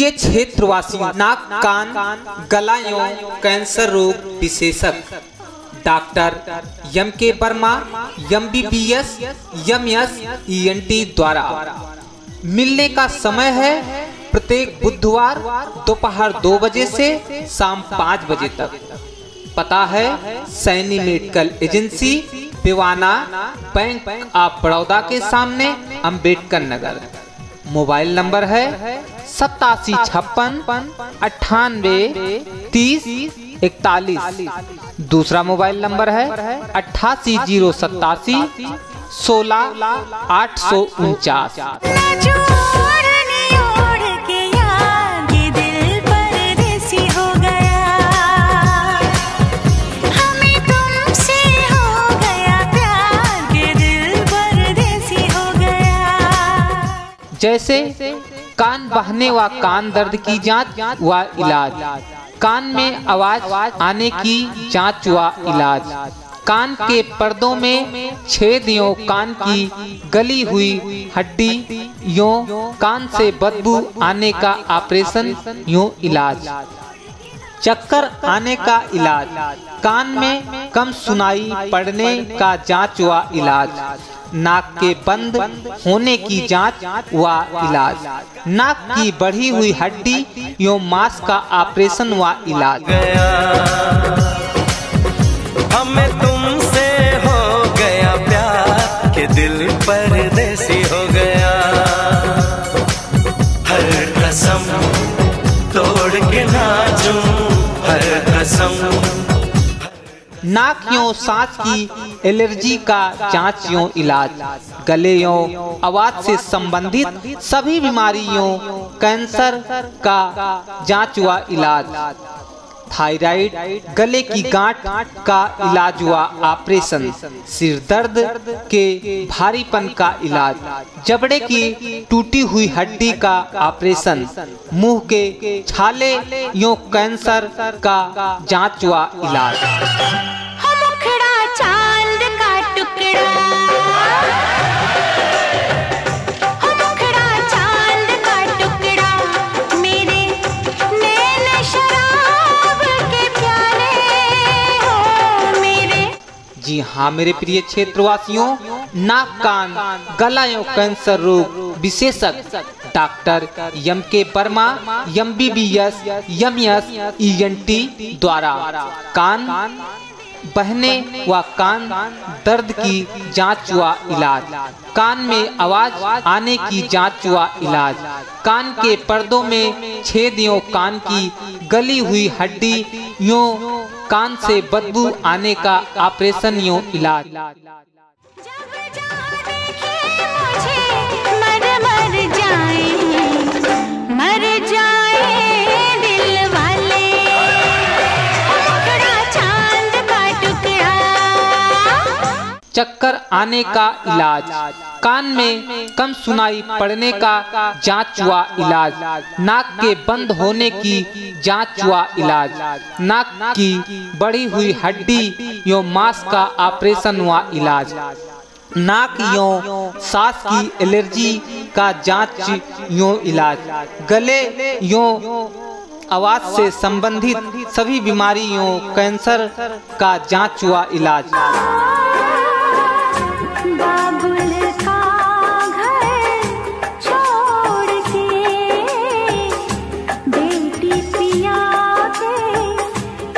प्रिय क्षेत्रवासी, नाक कान गला एवं कैंसर रोग विशेषज्ञ डॉक्टर एम के वर्मा MBBS MS ENT द्वारा मिलने का समय है प्रत्येक बुधवार दोपहर 2 बजे से शाम 5 बजे तक। पता है Saini medical agency, Pivana bank of Baroda के सामने, अम्बेडकर नगर। मोबाइल नंबर है 8756 98 30 41। दूसरा मोबाइल नंबर है 88 087 16 849। जैसे कान बहने व कान दर्द की जांच व इलाज, कान में आवाज आने की जांच व इलाज, कान के पर्दों में छेद एवं कान की गली हुई हड्डी एवं कान से बदबू आने का ऑपरेशन एवं इलाज, चक्कर आने का इलाज, कान में कम सुनाई पड़ने का जांच व इलाज, नाक के बंद होने की जांच व इलाज, नाक की बढ़ी हुई हड्डी एवं मांस का ऑपरेशन व इलाज। हमें तुमसे हो गया प्यार के दिल परदेसी हो गया, हर कसम तोड़ के ना चूं, हर कसम। नाक एवं सांस की एलर्जी का जांच एवं इलाज, गले एवं आवाज से संबंधित सभी बीमारियों, कैंसर का जांच व इलाज, थायराइड, गले की गांठ का इलाज व ऑपरेशन, सिर दर्द के भारीपन का इलाज, जबड़े की टूटी हुई हड्डी का ऑपरेशन, मुंह के छाले एवं कैंसर का जांच व इलाज। चांद का टुकड़ा, चांद का टुकड़ा, मेरे नैन शराब के प्याले हो मेरे। जी हाँ मेरे प्रिय क्षेत्रवासियों, नाक कान गला एवं कैंसर रोग विशेषज्ञ डॉक्टर एम के वर्मा MBBS MS ENT द्वारा कान बहने व कान दर्द की जांच व इलाज, कान में आवाज आने की जांच व इलाज, कान के पर्दों में छेद एवं कान की गली हुई हड्डी एवं कान से बदबू आने का ऑपरेशन एवं इलाज। मर जाए दिल वाले, चांद का टुकड़ा। चक्कर आने का इलाज, कान में कम सुनाई पड़ने का जांच व इलाज, नाक के बंद होने की जांच व इलाज, नाक की बढ़ी हुई हड्डी एवं मांस का ऑपरेशन व इलाज, नाक एवं सांस की एलर्जी का जांच एवं इलाज, गले एवं आवाज से संबंधित सभी बीमारियों, कैंसर का जांच व इलाज। बाबुल का घर छोड़ के बेटी पिया के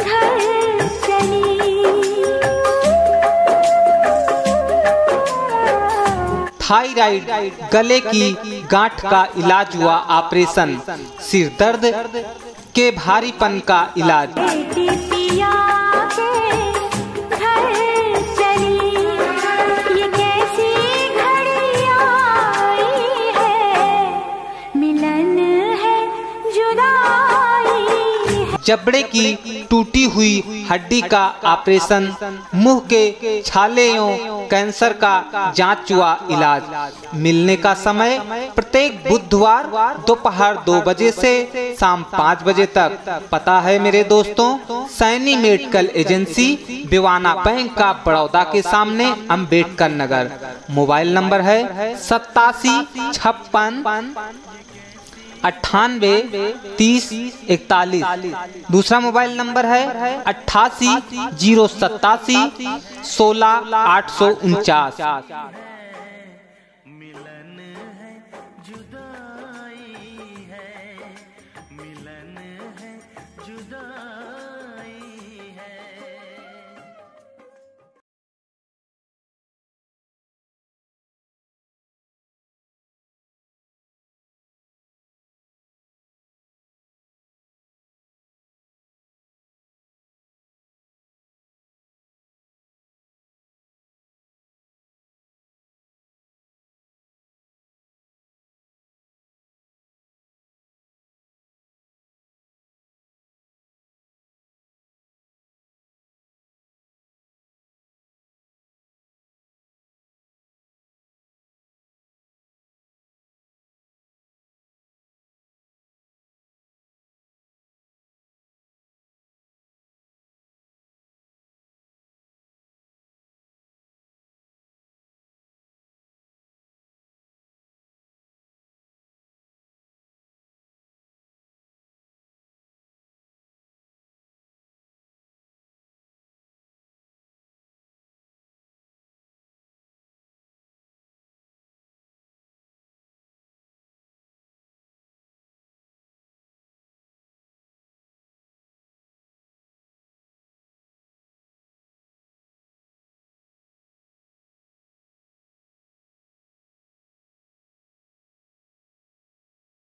घर चली। थायराइड, गले की गांठ का इलाज व ऑपरेशन, सिर दर्द के भारीपन का इलाज। बेटी पिया के घर चली, ये कैसी घड़ी आई है, मिलन है जुदाई है। जबड़े की टूटी हुई हड्डी का ऑपरेशन, मुंह के छाले एवं कैंसर का जांच व इलाज। मिलने का समय प्रत्येक बुधवार दोपहर 2 बजे से शाम 5 बजे तक। पता है मेरे दोस्तों, Saini medical agency, Pivana bank of Baroda के सामने, अम्बेडकर नगर। मोबाइल नंबर है 8756 983041। दूसरा मोबाइल नंबर है 88 087 16 849।